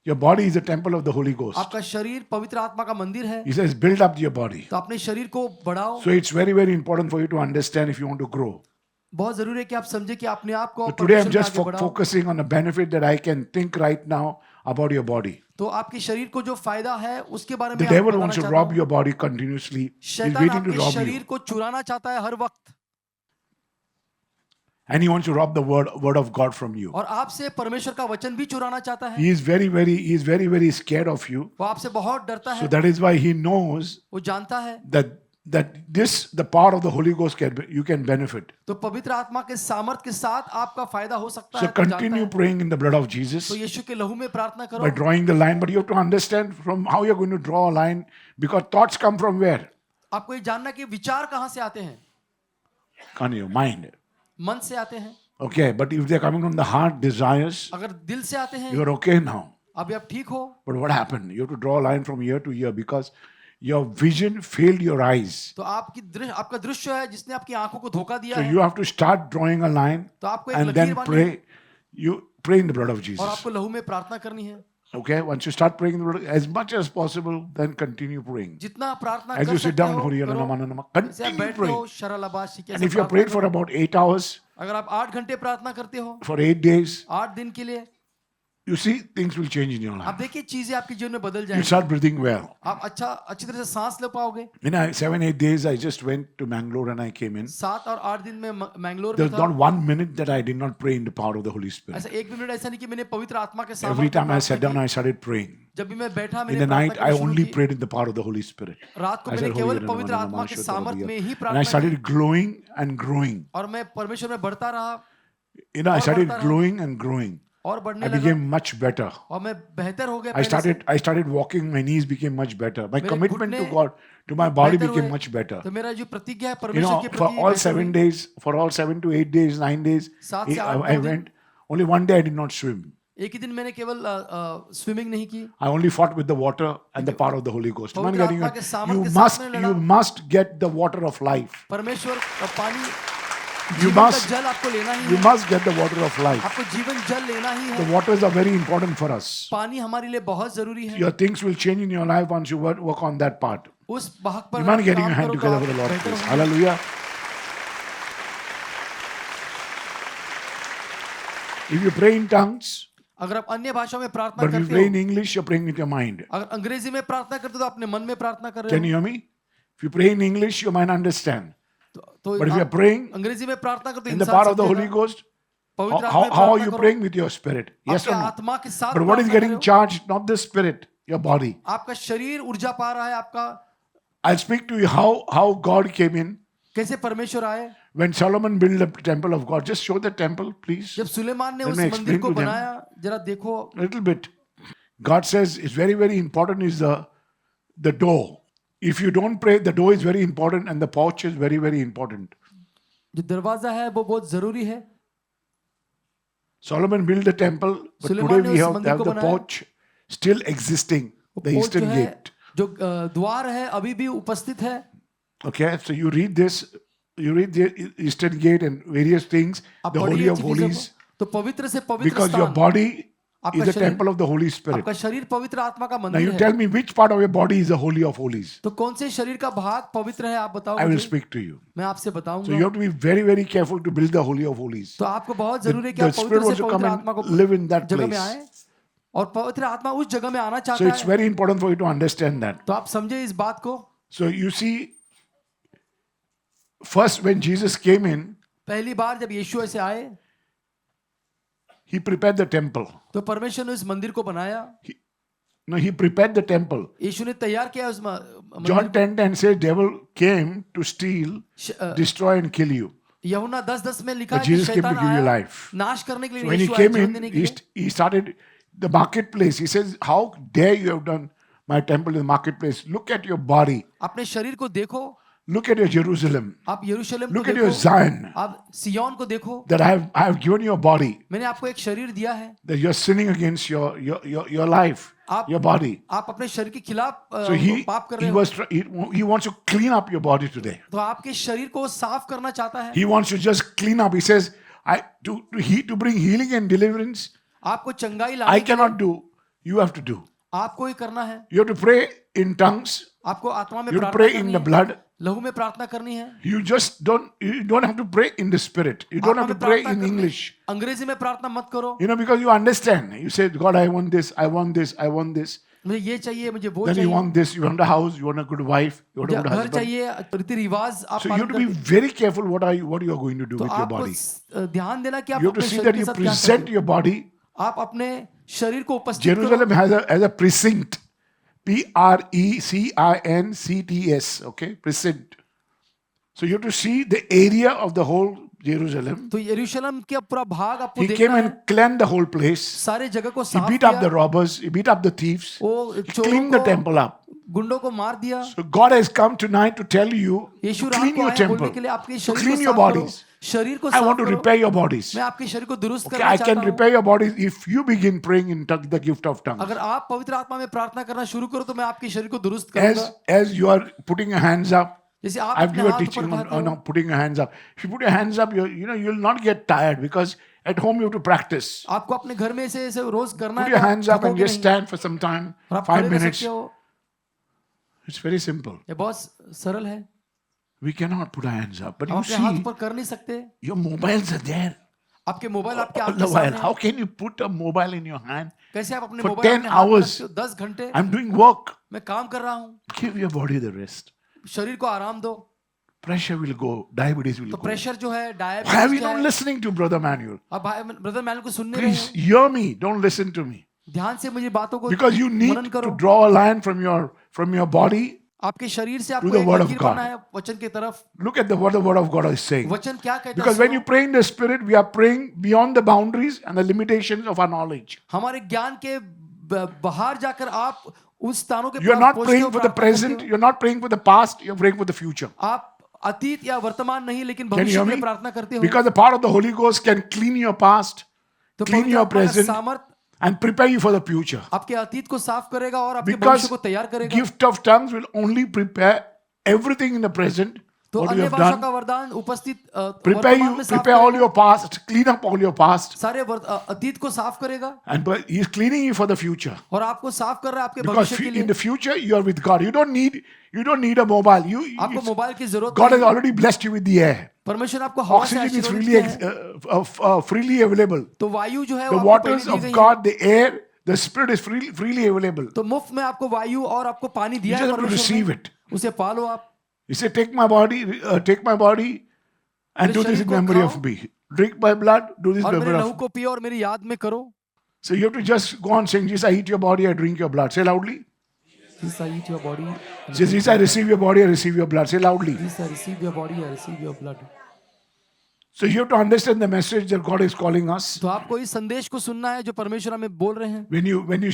Your body is a temple of the Holy Ghost. आपका शरीर पवित्र आत्मा का मंदिर है। He says, build up your body. तो अपने शरीर को बढ़ाओ। So it's very, very important for you to understand if you want to grow. बहुत जरूरी है कि आप समझे कि अपने आप को So today I'm परमेश्वर में just आगे बढ़ाओ। focusing on the benefit that I can think right now about your body. तो आपके शरीर को जो फायदा है उसके बारे The में devil आपको wants to बताना rob चाहता हूँ। your body continuously. He's शैतान waiting to आपके rob शरीर you. को चुराना चाहता है हर वक्त, And he wants to rob the word of God from you. और आपसे परमेश्वर का वचन भी चुराना चाहता है। He is very, very scared of you. वो आपसे बहुत डरता So है। that is why he knows वो जानता है that the power of the Holy Ghost you can benefit. तो पवित्र आत्मा के सामर्थ के साथ आपका फायदा हो सकता So है। तो जानता continue है। praying in the blood of Jesus तो यीशु के लहू में प्रार्थना by करो। drawing the line. But you have to understand from how you're going to draw a line because thoughts come from where? आपको ये जानना कि विचार कहाँ से आते हैं? On your mind. मन से आते हैं। Okay, but if they're coming from the heart desires, अगर दिल से आते हैं, you're okay now. अभी आप ठीक हो। But what happened? You have to draw a line from year to year because your vision failed your eyes. तो आपका दृश्य है जिसने आपकी आंखों को धोखा दिया So है। you have to start drawing a line तो आपको एक and लकीर then बांधनी है pray. You pray in the blood of और Jesus. आपको लहू में प्रार्थना करनी है। Okay, once you start praying in the blood, as much as possible, then continue praying. जितना प्रार्थना As कर you sit सकते down, हो Horiya करो। Nama Nama, जैसे आप continue बैठते हो praying. शरालाबाशी And कैसे if you have प्रार्थना prayed for करो। about 8 hours, अगर आप 8 घंटे प्रार्थना करते हो for 8 days, 8 दिन के लिए, you see things will change in your आप life. देखिए चीजें आपके जीवन में बदल You जाएंगी। start breathing well. आप अच्छी तरह से सांस ले पाओगे। In 7-8 days, I just went to Mangalore and I came in. 7 और 8 दिन में मैंगलोर There में was था। not 1 minute that I did not pray in the power of the Holy Spirit. ऐसा एक भी मिनट ऐसा नहीं कि मैंने पवित्र आत्मा के Every सामर्थ्य time I प्रार्थना sat down, की। I started praying. जब भी मैं बैठा In मैंने the प्रार्थना night, I करनी शुरू only की। prayed in the power of the Holy Spirit. रात को I मैंने said, केवल "Horiya पवित्र Nama आत्मा Nama के Shota सामर्थ Horiya." में ही And I प्रार्थना की started glowing and growing. और मैं परमेश्वर में बढ़ता रहा You know, I और started बढ़ता रहा। glowing and growing. और बढ़ने I लगा became much better. और मैं बेहतर हो गया I पहले से। started walking. My knees became much better. My मेरे commitment to घुटने God, to my body बेहतर became हुए। much better. तो मेरा जो प्रतिज्ञा है You परमेश्वर know, के for प्रति all बेहतर 7 हुई। days, for all 7 to 8 days, 9 days, 7 से 8 I दिन। went. Only one day I did not swim. एक ही दिन मैंने केवल स्विमिंग नहीं की। I only fought with the water and the power of the Holy Ghost. Man, पवित्र getting आत्मा it. के सामर्थ के साथ मैंने You लड़ा। must get the water of life. परमेश्वर का पानी You जीवन का must, जल आपको लेना ही you है। must get the water of life. आपको जीवन जल लेना ही The है। waters are very important for us. पानी हमारे लिए बहुत जरूरी है। Your things will change in your life once you work on that part. उस भाग पर You man आप getting काम your hand करो तो together आप for the Lord, बेहतर please. होंगे। Hallelujah. If you pray in tongues, अगर आप अन्य भाषाओं में प्रार्थना but if you करते pray in हो, English, you're praying with your mind. अगर अंग्रेजी में प्रार्थना करते हो तो अपने मन में प्रार्थना कर Can रहे you hear me? If you pray in English, you might understand. हो। तो But if you're आप praying अंग्रेजी में प्रार्थना करते हो in the इंसान power of the समझेगा। Holy Ghost, पवित्र how आत्मा में are प्रार्थना you करो। praying with your spirit? Yes or आपके no? आत्मा के साथ But what is प्रार्थना कर getting रहे हो। charged? Not the spirit, your body. आपका शरीर ऊर्जा पा रहा है। आपका I'll speak to you how God came in. कैसे परमेश्वर आए। When Solomon built the temple of God, just show the temple, please. जब सुलेमान ने Let उस me मंदिर explain को to them. बनाया, जरा देखो। A little bit. God says it's very, very important is the door. If you don't pray, the door is very important and the porch is very, very important. जो दरवाजा है वो बहुत जरूरी है। Solomon built the temple, but Suleman today ने we उस have मंदिर को the बनाया। porch still existing, वो the पोर्च eastern जो है, gate. जो द्वार है अभी भी उपस्थित है। Okay, so you read this, you read the eastern gate and various things, आप the पढ़िए Holy of चीज़ों को। Holies, तो पवित्र से पवित्र because your स्थान, body आपका is a शरीर temple of the Holy Spirit. आपका शरीर पवित्र आत्मा का Now मंदिर you है। tell me which part of your body is the Holy of Holies. तो कौन से शरीर का भाग पवित्र है, आप बताओ I will मुझे, speak to you. मैं आपसे So बताऊंगा। you have to be very, very careful to build the Holy of Holies. तो आपको बहुत The, जरूरी है कि the आप Spirit पवित्र wants से to come पवित्र आत्मा को and live in that जगह में place. आए, और पवित्र आत्मा उस जगह में आना So चाहता it's है। very important for you to understand that. तो आप समझे इस बात को। So you see, first when Jesus came in, पहली बार जब यीशु ऐसे आए he prepared the temple. तो परमेश्वर ने इस मंदिर को बनाया। No, he prepared the temple. यीशु ने तैयार किया उस John मंदिर 10:10 says, devil came to steal, को। destroy and kill you. यूहन्ना 10:10 में लिखा But है कि Jesus came to शैतान give you आया life. नाश करने के लिए, So when he यीशु आया came जीवन in, देने के लिए। he started the marketplace. He says, how dare you have done my temple in the marketplace? Look at your body. अपने शरीर को देखो, Look at your Jerusalem. आप यरूशलेम को Look at your देखो, Zion. आप सिय्योन को देखो, That I have given you a body. मैंने आपको एक शरीर दिया है। That you're sinning against your life, आप your body. आप अपने शरीर के खिलाफ So पाप कर रहे हो। he wants to clean up your body today. तो आपके शरीर को साफ करना चाहता है। He wants to just clean up. He says, to bring healing and deliverance, आपको चंगाई I लाने के लिए cannot do. You have to do. आपको ही करना है। You have to pray in tongues. आपको आत्मा में You have to प्रार्थना pray in करनी the है, blood. लहू में प्रार्थना करनी है। You don't have to pray in the spirit. You don't आत्मा have to में pray प्रार्थना in करनी- English. अंग्रेजी में प्रार्थना मत करो। Because you understand. You say, God, I want this, I want this, I want this. मुझे ये चाहिए, मुझे वो Then you चाहिए, want this, you want a house, you want a good wife, you want a good घर husband. चाहिए, रीति रिवाज आप So you have पालन to be करते हैं। very careful what you are going to do तो with your आपको body. ध्यान देना कि आप You have to अपने see शरीर that के you साथ क्या present करते your body. हैं। आप अपने शरीर को उपस्थित करो। Jerusalem has a precinct. PRECINCTS. Okay, precinct. So you have to see the area of the whole Jerusalem. तो यरूशलेम का पूरा भाग आपको He came देखना है। and cleansed the whole place. सारे जगह को He साफ beat up the किया, robbers. He beat up the thieves. वो He चोरों cleaned the को, temple up. गुंडों को मार दिया। So God has come tonight to tell you Yeshu to रात clean को your आया बोलने temple, के लिए आपके to शरीर clean को your साफ करो, bodies. शरीर को I साफ want to करो। repair your bodies. मैं आपके शरीर को दुरुस्त Okay, करना I can चाहता हूँ। repair your bodies if you begin praying in the gift of tongues. अगर आप पवित्र आत्मा में प्रार्थना करना शुरू करो तो मैं आपके शरीर को दुरुस्त करूंगा। As you are putting your hands up, जैसे आप I've अपने given a हाथ teaching ऊपर on, उठाते हो, putting your hands up. If you put your hands up, you'll not get tired because at home you have to practice. आपको अपने घर में ऐसे ऐसे रोज करना Put है। your तो hands up and थकोगे just नहीं। stand for some time, और आप 5 खड़े रह minutes. सकते हो। It's very simple. ये बहुत सरल है। We cannot put our hands up. But हम you अपने हाथ see, ऊपर कर नहीं सकते। your mobiles are there. आपके मोबाइल आपके All आंख the के while. सामने How है। can you put a mobile in your hand? कैसे आप अपने For मोबाइल 10 अपने हाथ में hours. रखते हो? 10 घंटे I'm doing work. मैं काम कर रहा हूँ। Give your body the rest. शरीर को आराम दो। Pressure will go. Diabetes will तो go. प्रेशर जो है, Why are डायबिटीज you क्या not है? listening to Brother Manuel? अब भाई ब्रदर मैन को सुनने रहे Please हो। hear me. Don't listen to me. ध्यान से मुझे बातों को Because you need Manan to करो। draw a line from your body. आपके शरीर से to आपको the एक word of लकीर God. बनना है वचन की तरफ। Look at what the word of God is saying. वचन क्या कहता है? Because when सुनो। you pray in the spirit, we are praying beyond the boundaries and the limitations of our knowledge. हमारे ज्ञान के बाहर जाकर आप उस स्थानों के You're पास not पहुंचते praying हो, for the प्रार्थना करते present, हो। you're not praying for the past, you're praying for the future. आप अतीत या वर्तमान नहीं लेकिन Can you भविष्य hear के लिए me? प्रार्थना करते हो। Because the power of the Holy Ghost can clean your past, तो clean पवित्र your आत्मा का present, सामर्थ and prepare you for the future. आपके अतीत को साफ करेगा और आपके Because भविष्य को तैयार करेगा। gift of tongues will only prepare everything in the present, तो what you अन्य have भाषा का done, वरदान उपस्थित prepare वर्तमान में साफ prepare all करेगा। your past, clean up all your past, सारे अतीत को साफ करेगा and He is cleaning you for the future. और आपको साफ कर रहा है आपके Because भविष्य के in लिए। the future you are with God. You don't need a mobile. आपको मोबाइल की जरूरत God has नहीं है। already blessed you with the air. परमेश्वर आपको हवा से Oxygen is आशीर्वादित किया है। freely available. तो वायु जो है The वो आपको waters पहले दी of गई है। God, the air, the spirit is freely available. तो मुफ्त में आपको वायु और आपको पानी You दिया just है have to परमेश्वर receive ने। it. उसे पालो आप। He said, take my body and do this in शरीर को memory खाओ। of me. Drink my blood, do this in और मेरे memory लहू of me. को पियो और मेरी याद में करो। So you have to just go on saying, Jesus, I eat your body, I drink your blood. Say loudly. This I eat your body. Jesus, I receive your body, I receive your blood. Say loudly. This I receive your body, I receive your blood. So you have to understand the message that God is calling us. तो आपको इस संदेश को सुनना है जो परमेश्वर हमें बोल रहे हैं। When you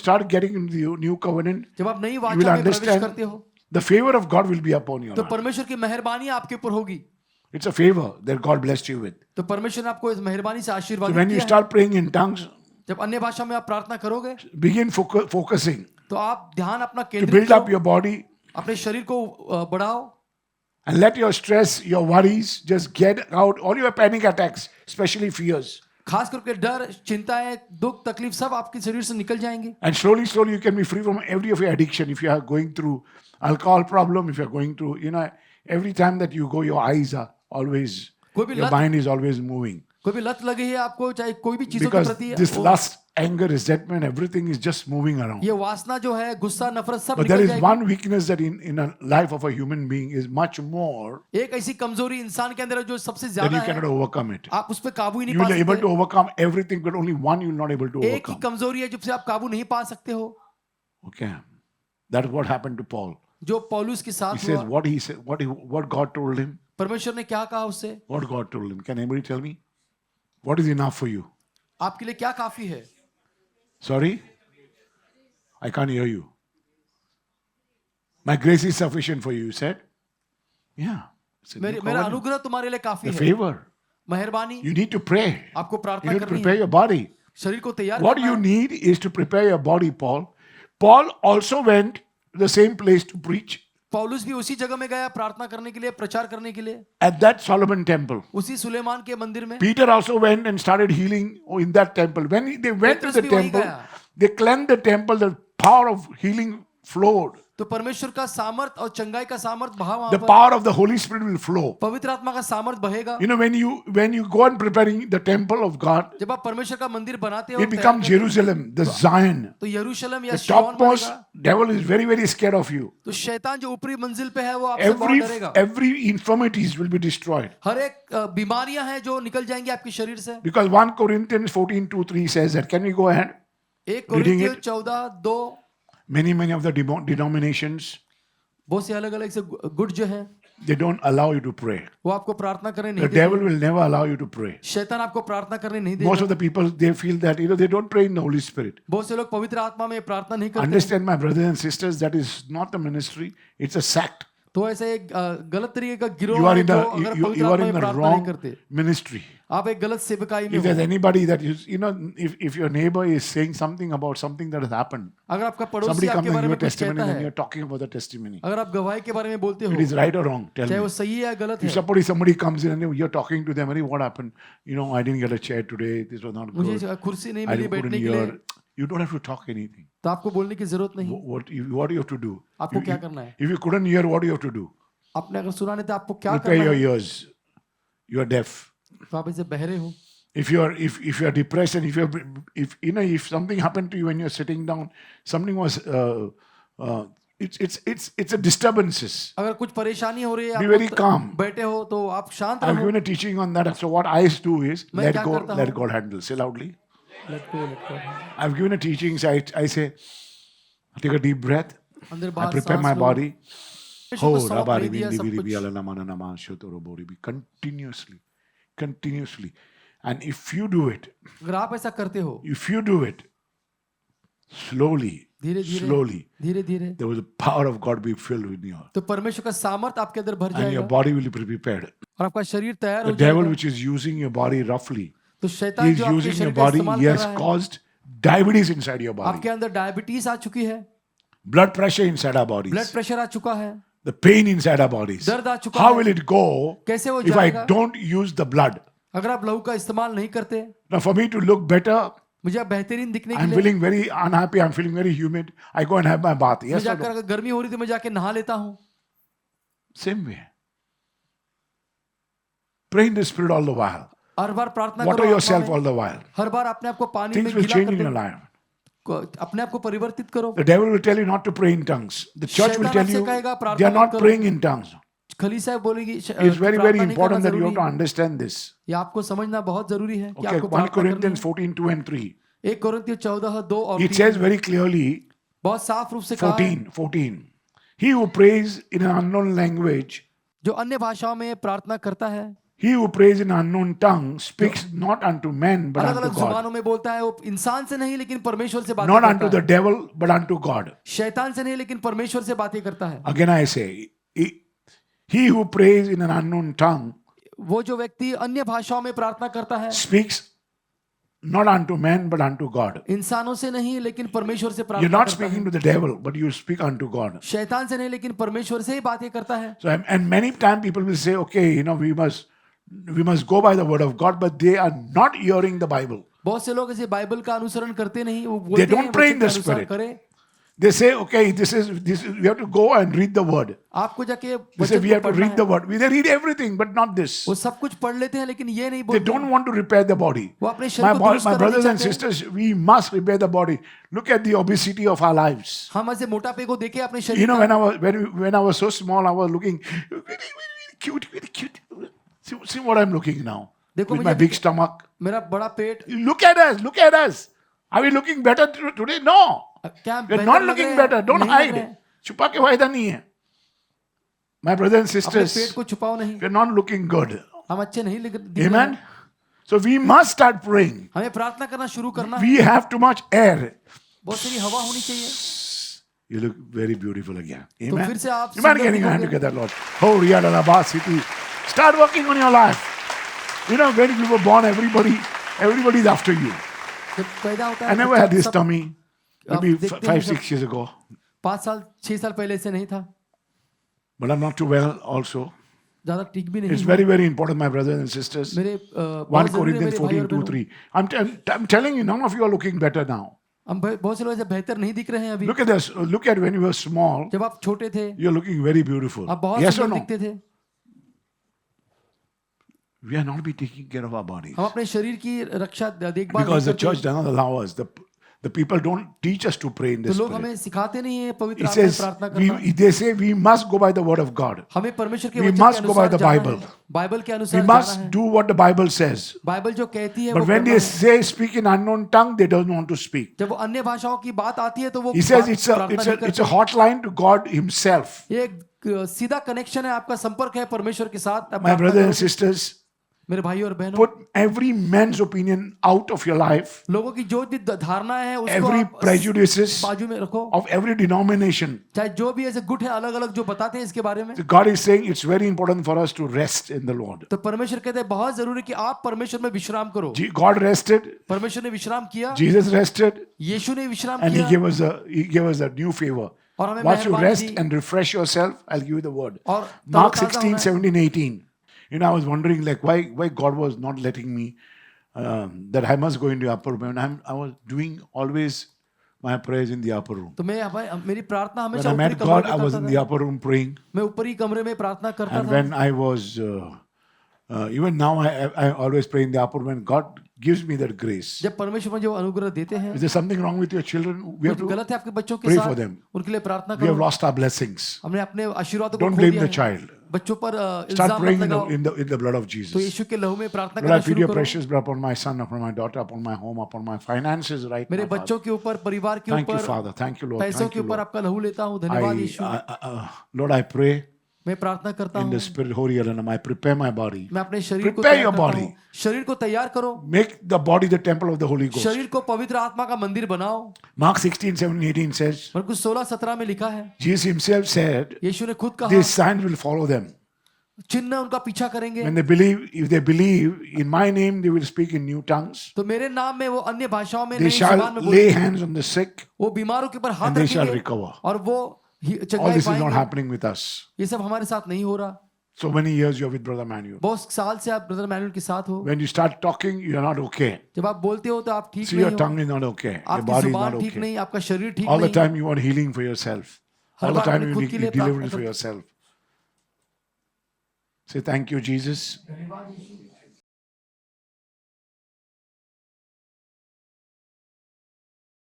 start getting into the new covenant, जब आप नई you will वाचा में प्रवेश understand करते हो the favor of God will be upon you. तो परमेश्वर की मेहरबानी आपके ऊपर होगी। It's a favor that God blessed you with. तो परमेश्वर ने आपको इस मेहरबानी से So आशीर्वाद when you किया है। start praying in tongues, जब अन्य भाषा में आप प्रार्थना करोगे begin focusing तो आप ध्यान अपना to केंद्रित build up करो, your body अपने शरीर को बढ़ाओ and let your stress, your worries just get out, all your panic attacks, especially fears. खास करके डर, चिंताएं, दुख, तकलीफ सब आपके शरीर से निकल जाएंगे। And slowly, slowly, you can be free from every of your addiction. If you are going through alcohol problem, if you are going through, every time that you go, your eyes are always, कोई भी your लत mind is always moving. कोई भी लत लगी है आपको, चाहे कोई भी चीजों के Because प्रति this वो- lust, anger, resentment, everything is just moving around. ये वासना जो है, गुस्सा, नफरत सब But there निकल is जाएगी। one weakness that in a life of a human being is much more एक ऐसी कमजोरी इंसान के अंदर है जो सबसे that ज्यादा you है, cannot overcome it. आप उस पर काबू ही नहीं You पा will be able सकते। to overcome everything, but only one you will not able to एक ही overcome. कमजोरी है जिससे आप काबू नहीं पा सकते हो, Okay, that's what happened to Paul. जो पौलुस के He साथ says हुआ। what he said, what God told him. परमेश्वर ने क्या कहा उससे? What God told him. Can anybody tell me? What is enough for you? आपके लिए क्या काफी है? Sorry? I can't hear you. My grace is sufficient for you, you said? Yeah. It's a new मेरा covenant. अनुग्रह तुम्हारे लिए काफी The है। favor. मेहरबानी, You need to pray. आपको You प्रार्थना need to करनी prepare है, your body. शरीर को तैयार What करना you है। need is to prepare your body, Paul. Paul also went to the same place to preach पौलुस भी उसी जगह में गया प्रार्थना करने के लिए, प्रचार करने के लिए, at that Solomon temple. उसी सुलेमान के मंदिर में। Peter also went and started healing in that temple. When they went to Petrus the भी वहीं temple, गया। they cleansed the temple, the power of healing flowed. तो परमेश्वर का सामर्थ और चंगाई का सामर्थ बहा वहां The पर। power of the Holy Spirit will flow. पवित्र आत्मा का सामर्थ बहेगा। When you go on preparing the temple of God, जब आप परमेश्वर का मंदिर बनाते हो, it becomes Jerusalem, the Zion. तो यरूशलेम या The शियोन topmost बनेगा। devil is very, very scared of you. तो शैतान जो ऊपरी मंजिल पे है वो आपसे बहुत डरेगा। Every infirmities will be destroyed. हर एक बीमारियां हैं जो निकल जाएंगी आपके शरीर से। Because 1 Corinthians 14:2-3 says that. Can we go ahead? एक Reading कोरिन्थियों it. 14:2 Many of the denominations, बहुत से अलग अलग से गुट जो है they don't allow you to pray. वो आपको प्रार्थना करने The नहीं devil देते। will never allow you to pray. शैतान आपको प्रार्थना करने नहीं Most देगा। of the people, they feel that, they don't pray in the Holy Spirit. बहुत से लोग पवित्र आत्मा में प्रार्थना नहीं करते। Understand, my brothers and sisters, that is not a ministry, it's a sect. तो ऐसे एक गलत तरीके का गिरोह You are है in जो the, अगर you, पवित्र you are आत्मा in में the प्रार्थना नहीं wrong करते, ministry. आप एक गलत सेवकाई में If there's हो। anybody that if your neighbor is saying something about something that has happened, अगर आपका पड़ोसी somebody आपके comes and बारे give में a कुछ testimony कहता and है, you're talking about the testimony. अगर आप गवाही के बारे में बोलते हो, It is right or wrong? Tell चाहे me. वो सही है या गलत If है, somebody comes in and you're talking to them, "Hey, what happened? I didn't get a chair today. This was not good. मुझे कुर्सी नहीं I मिली couldn't बैठने के लिए, hear." You don't have to talk anything. तो आपको बोलने की जरूरत नहीं। What do you have to do? आपको क्या करना है? If you couldn't hear, what do you have to do? आपने अगर सुना नहीं तो आपको क्या Prepare करना your है? ears. You are deaf. तो आप ऐसे बहरे हो। If you are depressed and if something happened to you when you're sitting down, something was it's a disturbances. अगर कुछ परेशानी हो रही है, Be आप very calm. बैठे हो तो आप शांत I've रहो। given a teaching on that. So what I do is मैं क्या करता let हूँ? God handle. Say loudly. Let go, let go। I've given a teaching. So I say, take a deep breath. अंदर I बाहर prepare सांस my low. body. परमेश्वर को Oh, सौंप rabari नहीं दिया bindi सब biri कुछ। bi alana mana nama shotoro bori bi. Continuously. And if you do it, अगर आप ऐसा करते हो, if you do it slowly, धीरे धीरे, there will the power of God be filled with you, तो परमेश्वर का सामर्थ आपके अंदर भर and your जाएगा body will be prepared. और आपका शरीर तैयार The हो devil, जाएगा। which is using your body roughly, तो he शैतान is जो आपके using your शरीर का body. इस्तेमाल He कर has रहा है, caused diabetes inside your body, आपके अंदर डायबिटीज आ चुकी है, blood pressure inside our blood bodies, pressure आ चुका है, the pain inside our bodies. दर्द आ चुका How है। will it go कैसे वो if I जाएगा? don't use the blood? अगर आप लहू का इस्तेमाल नहीं करते, Now, for me to look better, मुझे आप बेहतरीन दिखने के I'm लिए, feeling very unhappy. I'm feeling very humid. I go and have my bath. मैं Yes or जाकर no? अगर गर्मी हो रही तो मैं जाके नहा लेता हूँ। Same way. Pray in the Spirit all the while. हर बार प्रार्थना Water करो yourself आत्मा में। all the while. हर बार अपने आप को पानी में Things will गीला change कर in your दो, life. अपने आप को परिवर्तित करो। The devil will tell you not to pray in tongues. The church will शैतान tell आपसे you कहेगा, प्रार्थना they are not मत करो। praying in tongues. खलीसा बोलेगी It's very, very प्रार्थना नहीं important करना that you have जरूरी to है। understand this. ये आपको समझना बहुत जरूरी है कि Okay, आपको 1 प्रार्थना करनी Corinthians है। 14, 2 and 3. 1 कोरिन्थियों 14:2 और It 3 says very clearly, बहुत साफ रूप से कहा है, 14. He who prays in an unknown language, जो अन्य भाषाओं में प्रार्थना करता है, he who prays in an unknown tongue speaks not unto men but अलग unto अलग God. जुबानों में बोलता है, वो इंसान से नहीं लेकिन परमेश्वर से बातें Not unto करता the है। devil but unto God. शैतान से नहीं लेकिन परमेश्वर से बातें करता है। Again I say, he who prays in an unknown tongue वो जो व्यक्ति अन्य भाषाओं में प्रार्थना करता है, speaks not unto men but unto God. इंसानों से नहीं लेकिन परमेश्वर से You're प्रार्थना not करता speaking है। to the devil, but you speak unto God. शैतान से नहीं लेकिन परमेश्वर से ही बातें करता है। So, and many times people will say, okay, we must we must go by the word of God, but they are not hearing the Bible. बहुत से लोग ऐसे बाइबल का अनुसरण करते नहीं, वो बोलते don't हैं pray वचन in का the अनुसार Spirit. करें। They say, okay, this is we have to go and read the word. आपको जाके They say वचन we को have to पढ़ना read है। the word. They read everything, but not this. वो सब कुछ पढ़ लेते हैं लेकिन ये नहीं They बोलते don't want to repair the body. वो अपने शरीर को दुरुस्त My करना brothers नहीं and चाहते। sisters, we must repair the body. Look at the obesity of our lives. हम ऐसे मोटापे को देखे अपने You शरीर know, का। when I was so small, I was looking very cute, very cute. See what I'm looking now देखो with मुझे my big stomach. मेरा बड़ा पेट, Look at us, look at us. Are we looking better today? No. क्या हम We're बेहतर not लग looking रहे हैं? better. Don't नहीं लग रहे hide. हैं। छुपा के फायदा नहीं है. My brothers and अपने पेट sisters, को छुपाओ नहीं, we're not looking good. हम अच्छे नहीं दिख रहे हैं। Amen. So we must start praying. हमें प्रार्थना करना शुरू करना है। We have too much air. बहुत सारी हवा होनी चाहिए। You look very beautiful again. तो Amen. फिर से आप You mind सुंदर getting your hand दिखोगे। together, Lord. Oh, Riyadh City. Start working on your life. You know, when you were born, everybody's after you. जब पैदा होता I है never बच्चा, had this सब tummy. Maybe आप देखते हैं 5-6 years ago. 5 साल 6 साल पहले से नहीं था, But I'm not too well also. ज्यादा ठीक भी नहीं It's हुआ। very, very important, my brothers and sisters. मेरे 1 बहुत जरूरी है Corinthians मेरे भाई 14, और 2, बहनों। 3. I'm telling you, none of you are looking better now. हम बहुत से लोग ऐसे बेहतर नहीं दिख रहे हैं अभी। Look at this. Look at when you were small. जब आप छोटे थे You're looking very beautiful. आप बहुत Yes or सुंदर no? दिखते थे। We are not be taking care of our bodies. हम अपने शरीर की रक्षा देखभाल Because the नहीं church करते। does not allow us. The people don't teach us to pray in तो this लोग spirit. हमें सिखाते नहीं है पवित्र It आत्मा में says, प्रार्थना करना। they say we must go by the word of God. हमें परमेश्वर के we वचन must के go by अनुसार the जाना Bible. है। बाइबल के We अनुसार जाना must है। do what the Bible says. Bible जो कहती है But वो when करना they है। say speak in unknown tongue, they don't want to speak. जब वो अन्य भाषाओं की बात आती है तो वो He says बात प्रार्थना नहीं it's a करते। hotline to God Himself. ये एक सीधा कनेक्शन है, आपका संपर्क है परमेश्वर के साथ। आप My प्रार्थना brothers and करोगे। sisters, मेरे भाई और बहनों, put every man's opinion out of your life, लोगों की जो भी धारणा है उसको every आप prejudices बाजू में रखो। of every denomination. चाहे जो भी ऐसे गुट है अलग अलग जो बताते हैं इसके बारे में, So God is saying it's very important for us to rest in the Lord. तो परमेश्वर कहते हैं बहुत जरूरी कि आप परमेश्वर में विश्राम करो। God rested, परमेश्वर ने विश्राम किया, Jesus rested, यीशु ने विश्राम and किया, He gave us a new favor. और हमें Once you मेहरबानी rest the. and refresh yourself, I'll give you the word. और Mark तरोताजा 16, होना है। 17, 18. You know, I was wondering like why God was not letting me that I must go into the upper room. And I was doing always my prayers in the upper room. तो मैं मेरी प्रार्थना When हमेशा I ऊपरी met कमरे God, में I was करता in था। the upper room praying. मैं ऊपरी कमरे में प्रार्थना करता And था। when I was, even now, I always pray in the upper room. When God gives me that grace. जब परमेश्वर मुझे वो अनुग्रह देते हैं, Is there something wrong with your children? We have कुछ to गलत है आपके बच्चों के pray साथ, for them. उनके लिए प्रार्थना We have करो। lost our blessings. हमने अपने आशीर्वादों को Don't खो blame दिया the है। child. बच्चों पर Start इल्जाम praying मत लगाओ। in the blood of तो Jesus. यीशु के लहू में प्रार्थना Lord, I करना plead शुरू your करो। precious blood upon my son, upon my daughter, upon my home, upon my finances right मेरे now. Father. बच्चों के ऊपर, परिवार के Thank you, ऊपर, Father. Thank you, Lord. पैसों Thank के you, ऊपर Lord. आपका लहू लेता हूँ। धन्यवाद यीशु। Lord, I pray मैं प्रार्थना करता in हूँ, the spirit, Holy Elanam, I prepare my body. मैं अपने शरीर को Prepare तैयार your करता body. हूँ। शरीर को तैयार करो, Make the body the temple of the Holy Ghost. शरीर को पवित्र आत्मा का मंदिर बनाओ। Mark 16, 17, 18 says, मरकुस 16-17 में लिखा है, Jesus himself said, यीशु ने खुद कहा, these signs will follow them. चिन्ह उनका पीछा करेंगे। When they believe, if they believe in my name, they will speak in new tongues. तो मेरे नाम में वो अन्य भाषाओं में They नई shall जुबान में lay बोलेंगे। hands on the sick, वो बीमारों के ऊपर हाथ and they shall रखेंगे recover. और वो All चंगाई this is not पाएंगे। happening with us. ये सब हमारे साथ नहीं हो रहा। So many years you're with Brother Manuel. बहुत साल से आप ब्रदर मैनुअल के साथ हो। When you start talking, you're not okay. जब आप बोलते हो तो आप ठीक See, नहीं your हो, tongue is not okay. Your आपकी body is जुबान not ठीक okay. नहीं, आपका शरीर ठीक All the नहीं। time you want healing for yourself. Her All the bar time अपने you खुद need के लिए deliverance प्रार्थना for करो। yourself. Say thank you, Jesus. धन्यवाद यीशु।